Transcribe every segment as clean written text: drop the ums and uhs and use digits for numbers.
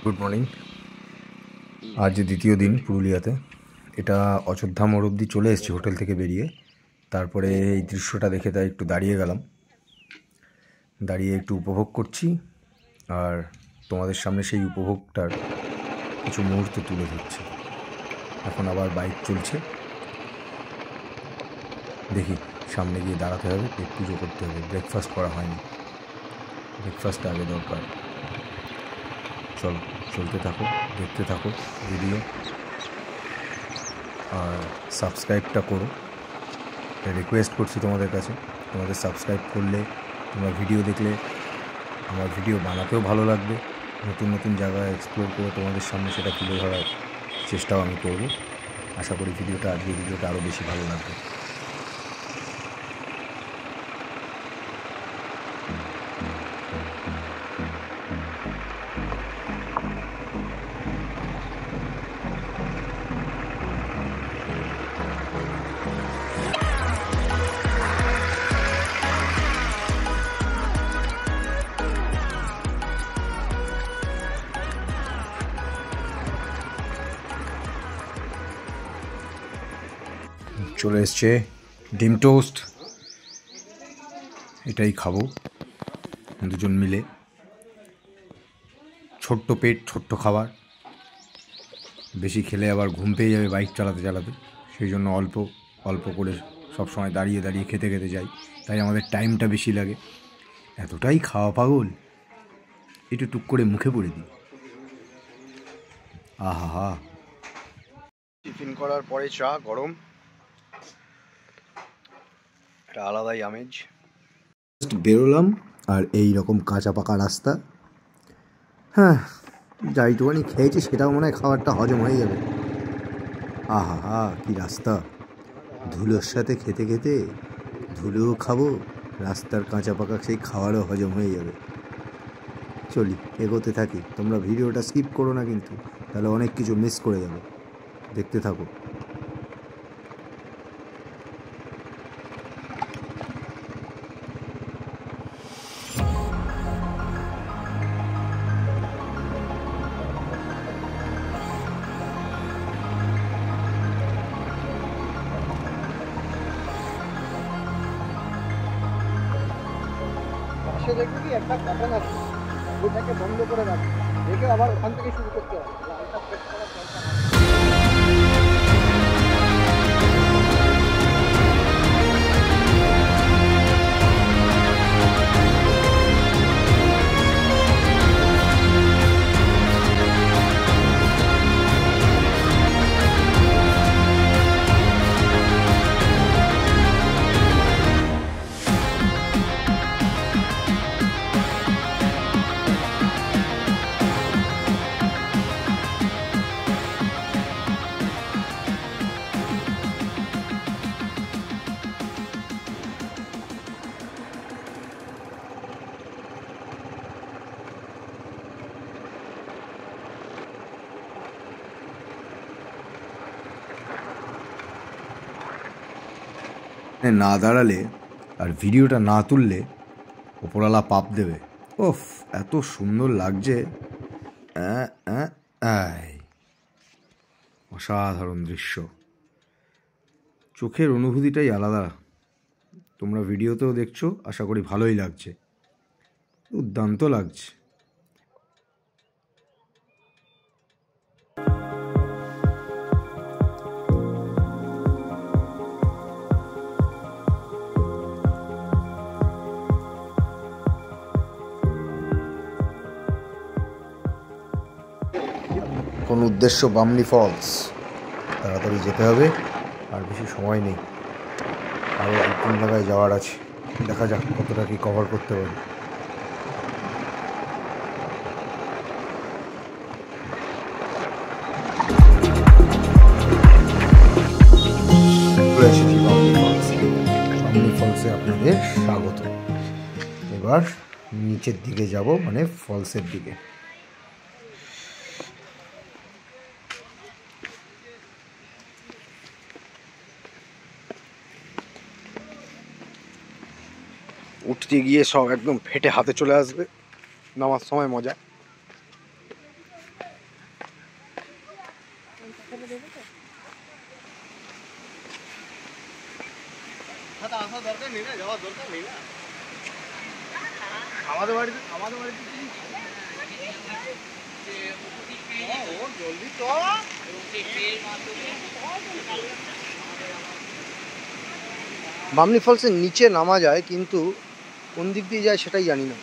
Good morning. আজ দ্বিতীয় দিন পুরুলিয়াতে। এটা অযোধ্যা মোড় অবধি চলে এসেছি হোটেল থেকে বেরিয়ে। তারপরে এই দৃশ্যটা দেখে তাই একটু দাঁড়িয়ে গেলাম, দাঁড়িয়ে একটু উপভোগ করছি আর তোমাদের সামনে সেই উপভোগটার কিছু মুহূর্ত তুলে ধরছি। এখন আবার বাইক চলছে, দেখি সামনে গিয়ে দাঁড়াতে হবে, পেট পুজো করতে হবে। ব্রেকফাস্ট করা হয়নি, ব্রেকফাস্টটা আগে দরকার। চলো চলতে থাকো, দেখতে থাকো ভিডিও আর সাবস্ক্রাইবটা করো, রিকোয়েস্ট করছি তোমাদের কাছে। তোমাদের সাবস্ক্রাইব করলে, তোমরা ভিডিও দেখলে আমার ভিডিও বানাতেও ভালো লাগবে। নতুন নতুন জায়গায় এক্সপ্লোর করে তোমাদের সামনে সেটা তুলে ধরার চেষ্টাও আমি করব। আশা করি আজকের ভিডিওটা আরও বেশি ভালো লাগবে। চলে এসছে ডিম টোস্ট, এটাই খাবো দুজন মিলে। ছোট্ট পেট, ছোট্ট খাবার, বেশি খেলে আবার ঘুম পেয়ে যাবে বাইক চালাতে চালাতে। সেই জন্য অল্প অল্প করে সবসময় দাঁড়িয়ে দাঁড়িয়ে খেতে খেতে যাই, তাই আমাদের টাইমটা বেশি লাগে। এতটাই খাওয়া পাগল, একটু টুক করে মুখে পড়ে দিই। আহা, টিফিন করার পরে চা গরম, একটা আলাদাই আমেজ। বেরোলাম আর এই রকম কাঁচা পাকা রাস্তা। হ্যাঁ, যাইটুখানি খেয়েছি সেটাও মনে হয় খাবারটা হজম হয়ে যাবে। আহা কি রাস্তা, ধুলোর সাথে খেতে খেতে ধুলোও খাবো, রাস্তার কাঁচা পাকা সেই খাবারও হজম হয়ে যাবে। চলি, এগোতে থাকি। তোমরা ভিডিওটা স্কিপ করো না কিন্তু, তাহলে অনেক কিছু মিস করে যাবে। দেখতে থাকো। দেখবি কি একটা প্যাটার্ন আছে, ওইটাকে বন্ধ করে রাখবে, দেখে আবার ওখান থেকে শুরু করতে হবে। এটা প্রেস করার দরকার নেই। না দাঁড়ালে আর ভিডিওটা না তুললে ওপরওয়ালা পাপ দেবে। ওফ, এত সুন্দর লাগছে, অসাধারণ দৃশ্য, চোখের অনুভূতিটাই আলাদা। তোমরা ভিডিওতেও দেখছো, আশা করি ভালোই লাগছে, দুর্দান্ত লাগছে। কোন উদ্দেশ্য বামনি ফলস, তাড়াতাড়ি যেতে হবে, আর বেশি সময় নেই। আরও 2-3 জায়গায় যাওয়ার আছে, দেখা যাক কতটা কি কভার করতে পারি। বামনি ফলসে আপনাদের স্বাগত। এবার নিচের দিকে যাব, মানে ফলসের দিকে। উঠতে গিয়ে সব একদম ফেটে হাতে চলে আসবে, নামার সময় মজা। আসার দরকার নেই না, যাওয়ার দরকার নেই না। আমাদের বাড়িতে জলদি তো বামনি ফলসের নিচে নামা যায়, কিন্তু কোন দিক দিয়ে যায় সেটাই জানি না।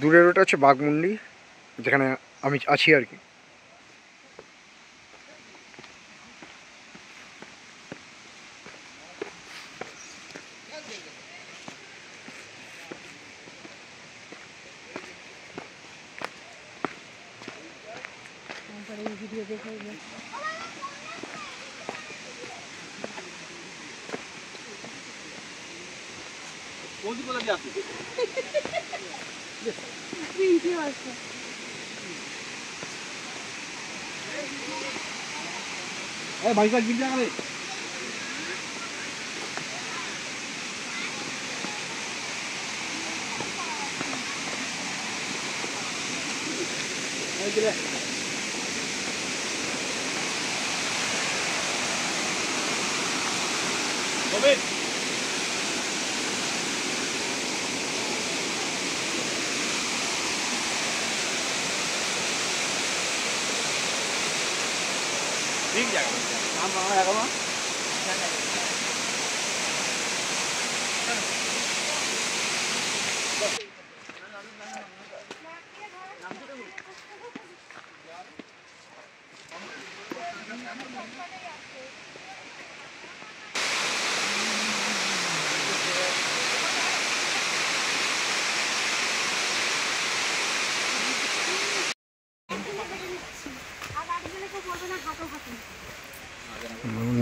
দূরের ওটা হচ্ছে বাঘমুন্ডি, যেখানে আমি আছি আর কি। ভাইসা গির জায়গা রে ঠিক জায়গা নাম বাংলা এখনো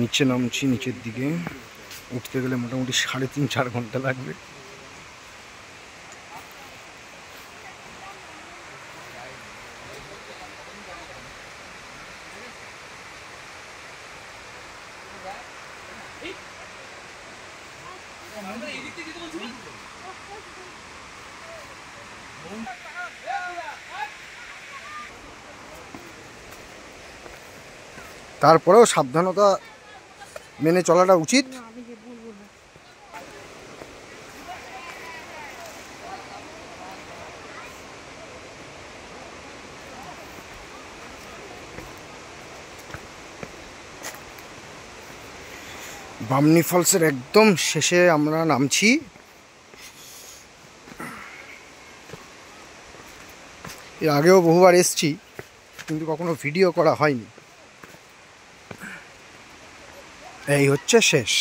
নিচে নামছি, নিচের দিকে উঠতে গেলে মোটামুটি 3.5-4 ঘন্টা লাগবে। তারপরেও সাবধানতা মেনে চলাটা উচিত। বামনি ফলসের একদম শেষে আমরা নামছি। এর আগেও বহুবার এসেছি, কিন্তু কখনো ভিডিও করা হয়নি। এই হচ্ছে শেষ।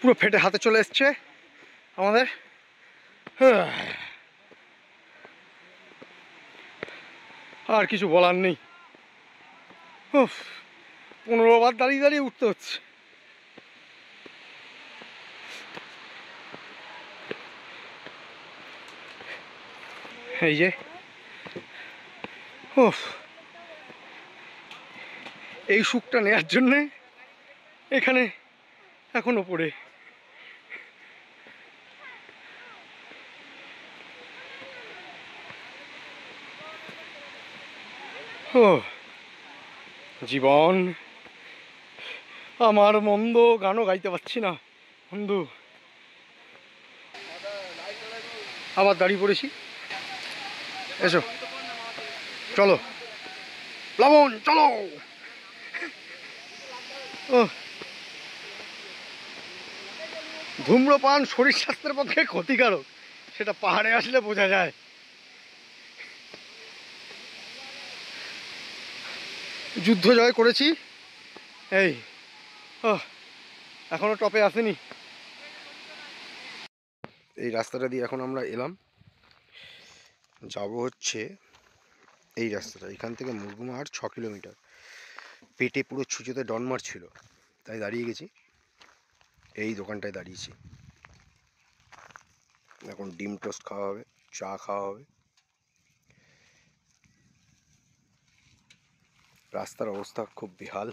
পুরো ফেটে হাতে চলে এসছে আমাদের। আর কিছু বলার নেই। 15 বার দাঁড়িয়ে দাঁড়িয়ে উঠতে হচ্ছে। এই যে এই সুখটা নেওয়ার জন্যে এখানে এখনো পড়ে। জীবন আমার মন্দ, গানও গাইতে পারছি না বন্ধু। আবার দাঁড়িয়ে পড়েছি। এসো চলো প্লাবন চলো। ধূম্রপান শরীর স্বাস্থ্যের পক্ষে ক্ষতিকারক, সেটা পাহাড়ে আসলে বোঝা যায়। যুদ্ধ জয় করেছি, এই এখনো টপে আসেনি। এই রাস্তাটা দিয়ে এখন আমরা এলাম, যাব হচ্ছে এই রাস্তাটা। এখান থেকে মুরগুমার 6 কিলোমিটার। পেটে পুরো ছুঁচোতে ডন মারছিল, তাই দাঁড়িয়ে গেছি। এই দোকানটায় দাঁড়িয়েছি। এখন ডিম টোস্ট খাওয়া হবে, চা খাওয়া হবে। রাস্তার অবস্থা খুব বেহাল।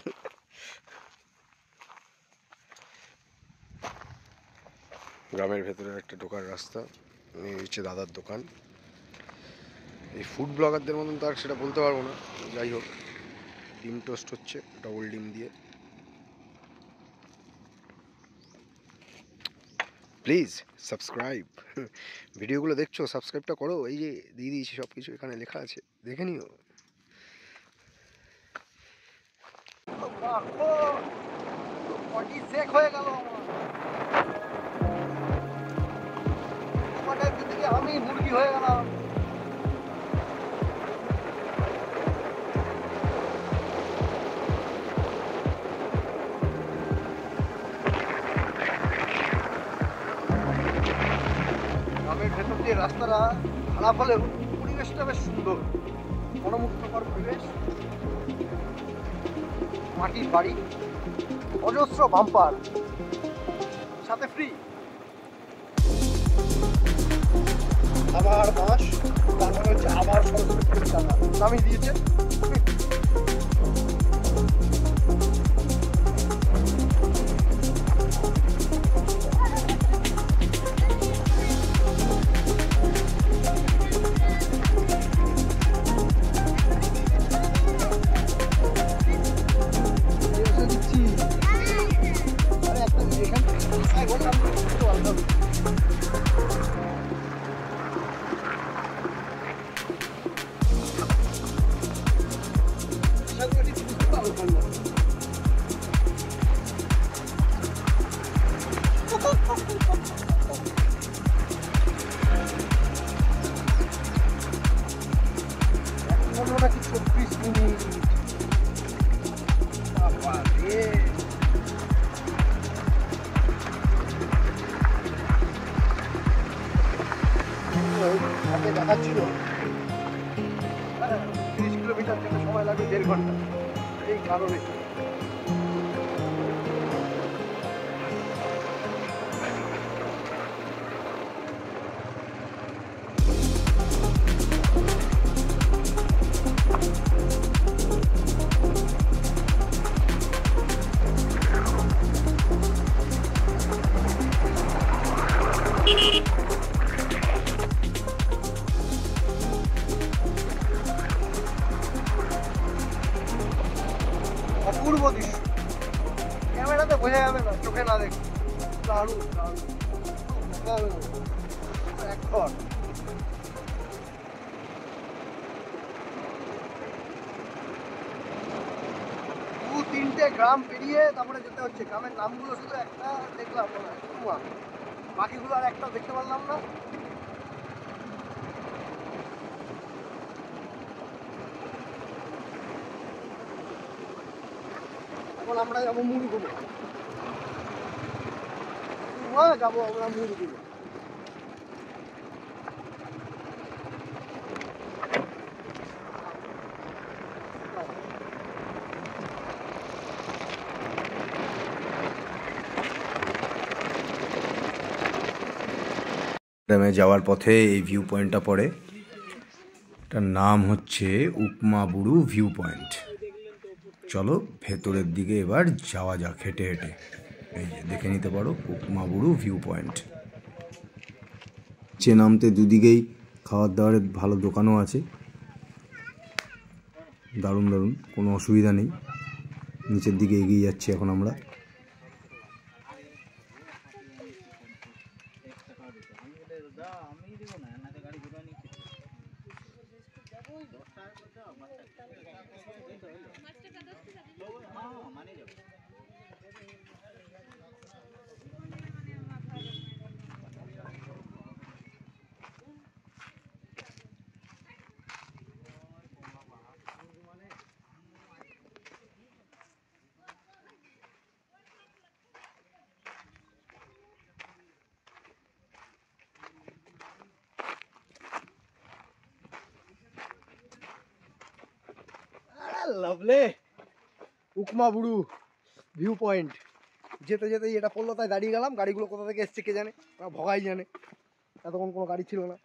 গ্রামের ভেতরে একটা ঢোকার রাস্তা, এই হচ্ছে দাদার দোকান। এই ফুড ব্লগারদের মতন তো আর সেটা বলতে পারবো না, যাই হোক। ডিম টোস্ট হচ্ছে, ডবল ডিম দিয়ে। Please subscribe. ভিডিওগুলো দেখছো, সাবস্ক্রাইবটা করো। এই যে দিয়ে দিয়েছি সব কিছু, এখানে লেখা আছে, দেখে নিও। আমি মুরগি হয়ে গেলাম। গ্রামের ভেতর দিয়ে রাস্তাটা খারাপ হলেও পরিবেশটা বেশ সুন্দর, মনোমুগ্ধকর পরিবেশ। মাটির বাড়ি, অজস্র বাম্পার, সাথে ফ্রি। আবার মাস, তারপরে হচ্ছে আবার সরস্বতী টাকা নামিয়ে দিয়েছে। দেখাচ্ছিল 30 কিলোমিটার যেতে সময় লাগবে 1.5 ঘন্টা। এই কারণে অপূর্ব দৃশ্য, ক্যামেরাতে বোঝা যাবে না, চোখে না দেখে। দারুণ দারুণ এখন তিনটে গ্রাম পেরিয়ে তারপরে যেতে হচ্ছে। গ্রামের নামগুলো শুধু একটা দেখলাম, বাকিগুলো আর একটা দেখতে পারলাম না। এখন আমরা যাবো মুড়িগুলো, যাবো আমরা মুড়িগুলো। গ্রামে যাওয়ার পথে এই ভিউ পয়েন্টটা পড়ে, এটার নাম হচ্ছে উপমাবুরু ভিউ পয়েন্ট। চলো ভেতরের দিকে এবার যাওয়া যাক হেঁটে হেঁটে। এই যে দেখে নিতে পারো উপমাবুরু ভিউ পয়েন্ট। নিচে নামতে দুদিকেই খাবার দাবারের ভালো দোকানও আছে, দারুণ দারুণ, কোনো অসুবিধা নেই। নিচের দিকে এগিয়ে যাচ্ছি এখন আমরা। Lovely Upamaburu view point. যেতে যেতেই এটা পড়লো, তাই দাঁড়িয়ে গেলাম। গাড়িগুলো কোথা থেকে এসছে কে জানে, ভগাই জানে, এতক্ষণ কোনো গাড়ি ছিল না।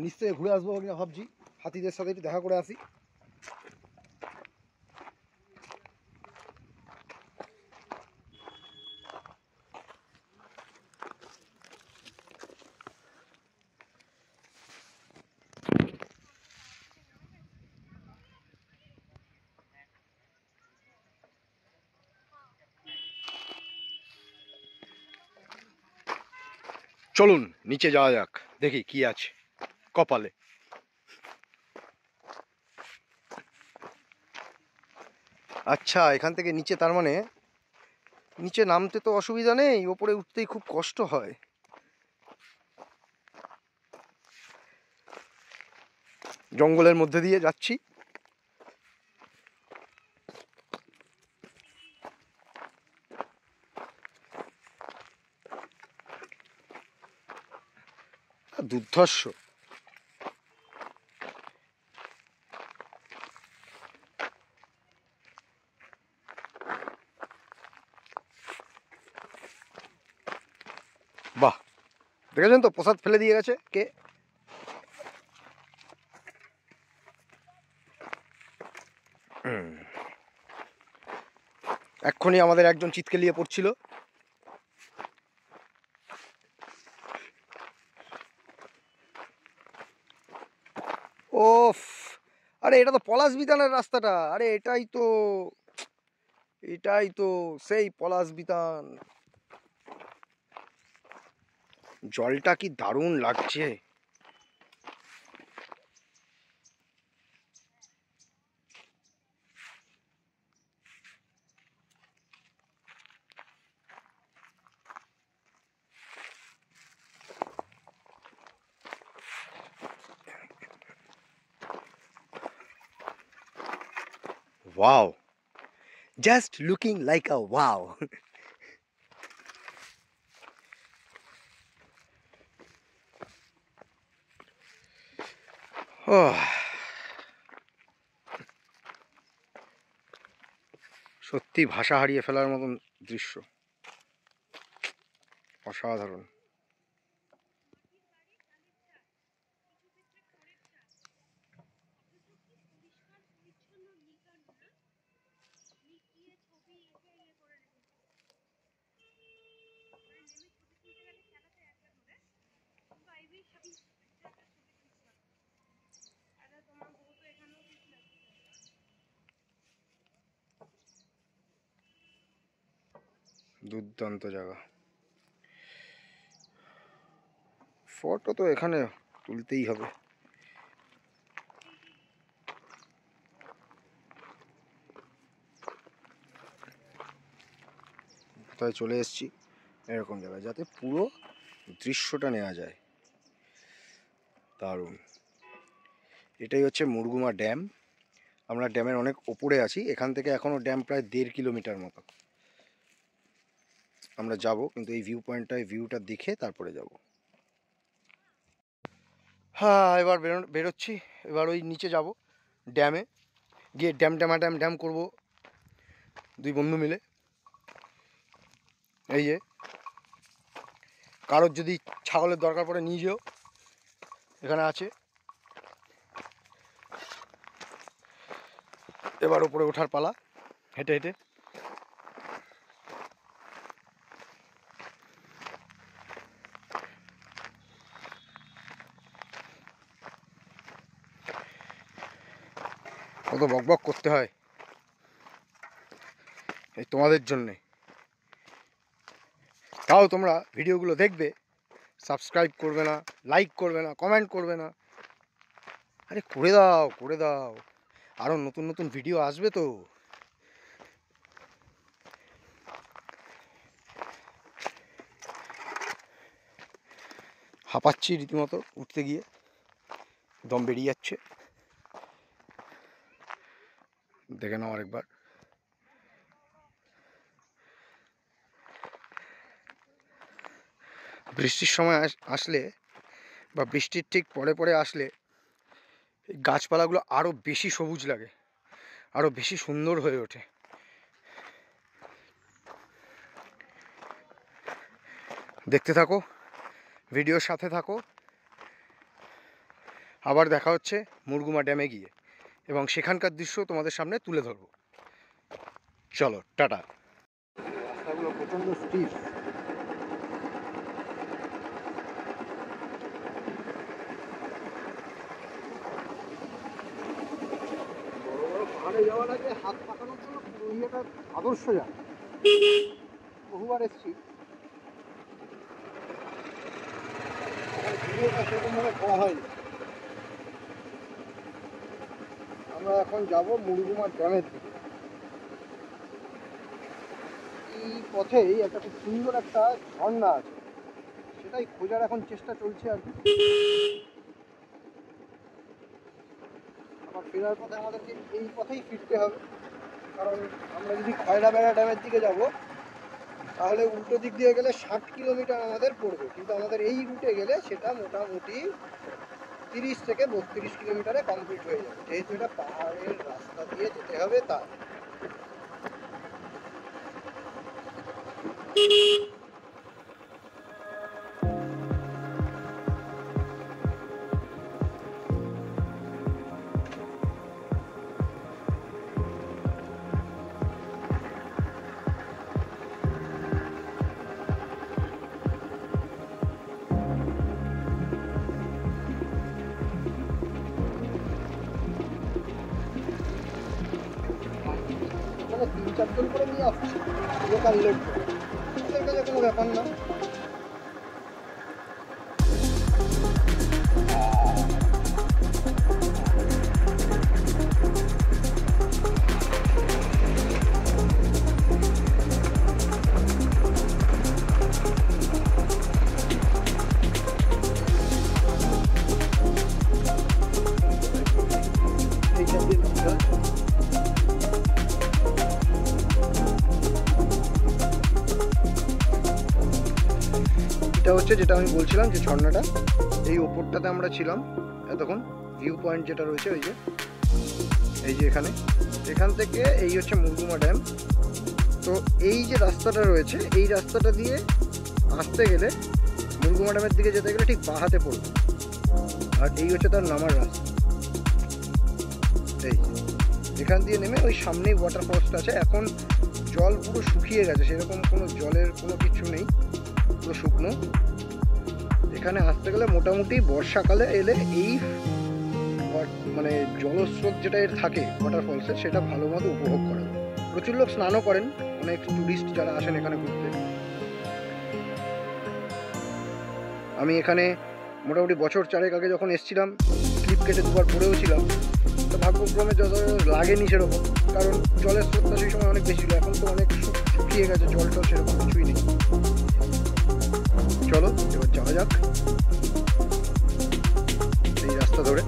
নিশ্চয়ই ঘুরে আসবো কিনা ভাবছি, হাতিদের সাথে একটু দেখা করে আসি। চলুন নিচে যাওয়া যাক, দেখি কি আছে কপালে। আচ্ছা, এখান থেকে নিচে, তার মানে নিচে নামতে তো অসুবিধা নেই, ওপরে উঠতেই খুব কষ্ট হয়। জঙ্গলের মধ্যে দিয়ে যাচ্ছি। দুর্ধর্ষ। বাহ, দেখেছেন তো প্রসাদ ফেলে দিয়ে গেছে কে। এক্ষুনি আমাদের একজন চিৎকেলিয়ে পড়ছিল। ওফ, আরে এটা তো পলাশ বিতানের রাস্তাটা। আরে এটাই তো সেই পলাশ বিতান। জলটা কি দারুণ লাগছে। Wow, just looking like a wow. সত্যি ভাষা হারিয়ে ফেলার মতন দৃশ্য, অসাধারণ। দুর্দান্ত জায়গা। ফটো তো এখানে তুলতেই হবে। কোথায় চলে এসেছি এরকম জায়গায়, যাতে পুরো দৃশ্যটা নেওয়া যায়। দারুণ। এটাই হচ্ছে মুরগুমা ড্যাম। আমরা ড্যামের অনেক ওপরে আছি, এখান থেকে এখনও ড্যাম প্রায় 1.5 কিলোমিটার মতো আমরা যাব, কিন্তু এই ভিউ পয়েন্টটায় ভিউটা দেখে তারপরে যাব। হ্যাঁ, এবার বেরোচ্ছি। এবার ওই নিচে যাব ড্যামে, গিয়ে ড্যাম করব 2 বন্ধু মিলে। এই যে কারোর যদি ছাগলের দরকার পড়ে নিয়ে যেও, এখানে আছে। এবার উপরে ওঠার পালা, হেঁটে হেঁটে। কত বকবক করতে হয় এই তোমাদের জন্যে, তাও তোমরা ভিডিওগুলো দেখবে, সাবস্ক্রাইব করবে না, লাইক করবে না, কমেন্ট করবে না। আরে করে দাও, করে দাও, আরও নতুন নতুন ভিডিও আসবে তো। হাঁপাচ্ছি রীতিমতো উঠতে গিয়ে, দম বেরিয়ে যাচ্ছে। দেখে নাও আরেকবার। বৃষ্টির সময় আসলে বা বৃষ্টির ঠিক পরে পরে আসলে এই গাছপালাগুলো আরও বেশি সবুজ লাগে, আরও বেশি সুন্দর হয়ে ওঠে। দেখতে থাকো, ভিডিওর সাথে থাকো। আবার দেখা হচ্ছে মুরগুমা ড্যামে গিয়ে, এবং সেখানকার দৃশ্য তোমাদের সামনে তুলে ধরবো। চলো, টাটা। রাস্তাগুলো প্রচণ্ড স্টিফ। পাহাড়ে যাওয়ার আগে হাত পাকানোর জন্য পুরুলিয়াটা আদর্শ জায়গা। বহুবার এসেছি, ভিডিওটা সেরকমভাবে করা হয়নি। আমরা এখন যাব মুরগুমা ড্যামের দিকে। এই পথেই একটা খুব সুন্দর একটা ঝর্ণা আছে, সেটাই খোঁজার এখন চেষ্টা চলছে আর কি। আবার ফেরার পথে আমাদেরকে এই পথেই ফিরতে হবে, কারণ আমরা যদি খয়রাবেড়া ড্যামের দিকে যাব তাহলে উল্টো দিক দিয়ে গেলে 60 কিলোমিটার আমাদের পড়বে, কিন্তু আমাদের এই রুটে গেলে সেটা মোটামুটি 30 থেকে 32 কিলোমিটারে কমপ্লিট হয়ে যাবে, যেহেতু এটা পাহাড়ের রাস্তা দিয়ে যেতে হবে। তাই এখানে 3-4 জন করে নিয়ে আসছি লোকাল লোক, ওদের কাছে কোনো ব্যাপার না। এটা হচ্ছে যেটা আমি বলছিলাম যে ঝর্ণাটা, এই ওপরটাতে আমরা ছিলাম এতক্ষণ। ভিউ পয়েন্ট যেটা রয়েছে ওই যে, এই যে এখান থেকে এই হচ্ছে মুরগুমা ড্যাম। তো এই যে রাস্তাটা রয়েছে, এই রাস্তাটা দিয়ে আসতে গেলে, মুরগুমা ড্যামের দিকে যেতে গেলে ঠিক বাঁ হাতে পড়বে, আর এই হচ্ছে তার নামার রাস্তা। এই এখান দিয়ে নেমে ওই সামনেই ওয়াটারফলসটা আছে। এখন জল পুরো শুকিয়ে গেছে, সেরকম কোনো জলের কোনো কিছু নেই, পুরো শুকনো। এখানে আসতে গেলে মোটামুটি বর্ষাকালে এলে এই মানে জলস্রোত যেটা এর থাকে ওয়াটারফলসে, সেটা ভালো মতো উপভোগ করা যায়। প্রচুর লোক স্নানও করেন অনেক টুরিস্ট যারা আসেন এখানে ঘুরতে। আমি এখানে মোটামুটি বছর 4 আগে যখন এসেছিলাম ক্লিপ কেটে দুবার পড়েও ছিলাম, তো ভাগ্যক্রমে যত লাগেনি সেরকম, কারণ জলের স্রোতটা সেই সময় অনেক বেশি ছিল। এখন তো অনেক শুকিয়ে গেছে, জলটাও সেরকম কিছুই নেই। চলো এবার যাওয়া যাক এই রাস্তা ধরে।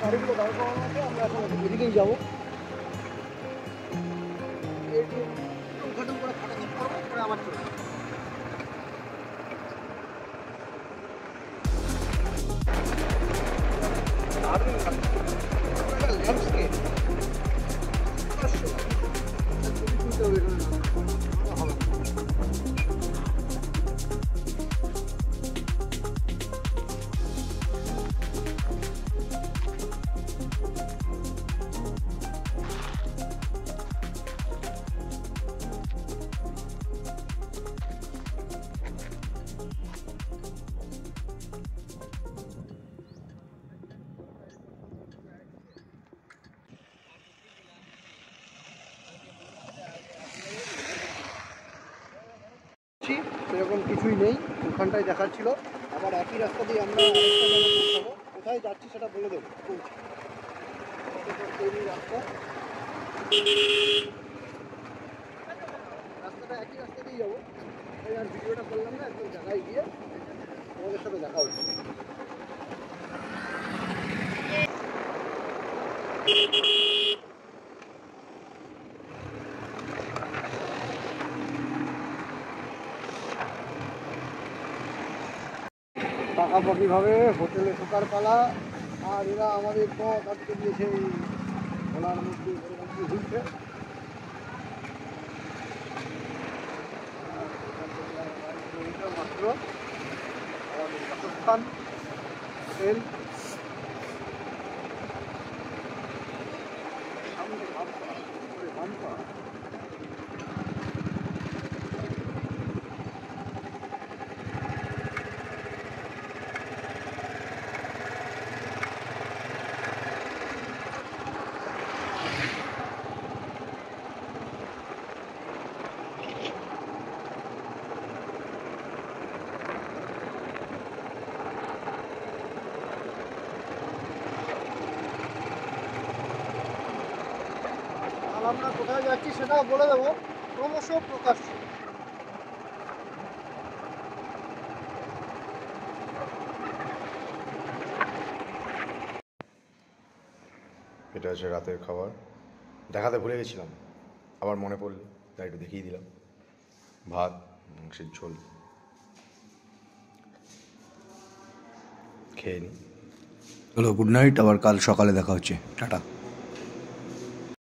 গাড়িগুলো দাঁড় করানো আছে, আমরা এখন এদিকেই যাবো। উদ্ঘাটন করে ফটোশ্যুট করবো, করে আবার চলে যাবো। ল্যান্ডস্কেপ ছবি তুলতে হবে। সেরকম কিছুই নেই, ওখানটায় দেখাচ্ছিল। আবার একই রাস্তা দিয়ে আমরা কোথায় যাচ্ছি সেটা বলে দেবো। রাস্তাটা একই রাস্তা দিয়ে যাবো, তাই আর ভিডিওটা করলাম না, একদম জায়গায় গিয়ে তোমাদের সাথে দেখা হচ্ছে। পাকাপাকিভাবে হোটেলে ঢোকার পালা, আর এরা আমাদের পথ আটকে দিয়েছে ওনার মধ্যে এরকম কি হচ্ছে। মাত্র আমাদের বাসস্থান হোটেল সামনে ভামপা। আমরা কোথায় যাচ্ছি সেটা বলে দেবো ক্রমশ প্রকাশ্য। এটা হচ্ছে রাতের খাবার, দেখাতে ভুলে গেছিলাম, আবার মনে পড়লো তাই একটু দেখিয়ে দিলাম। ভাত, মাংসের ঝোল, খেয়ে নিই। চলো গুড নাইট, আবার কাল সকালে দেখা হচ্ছে, টাটা।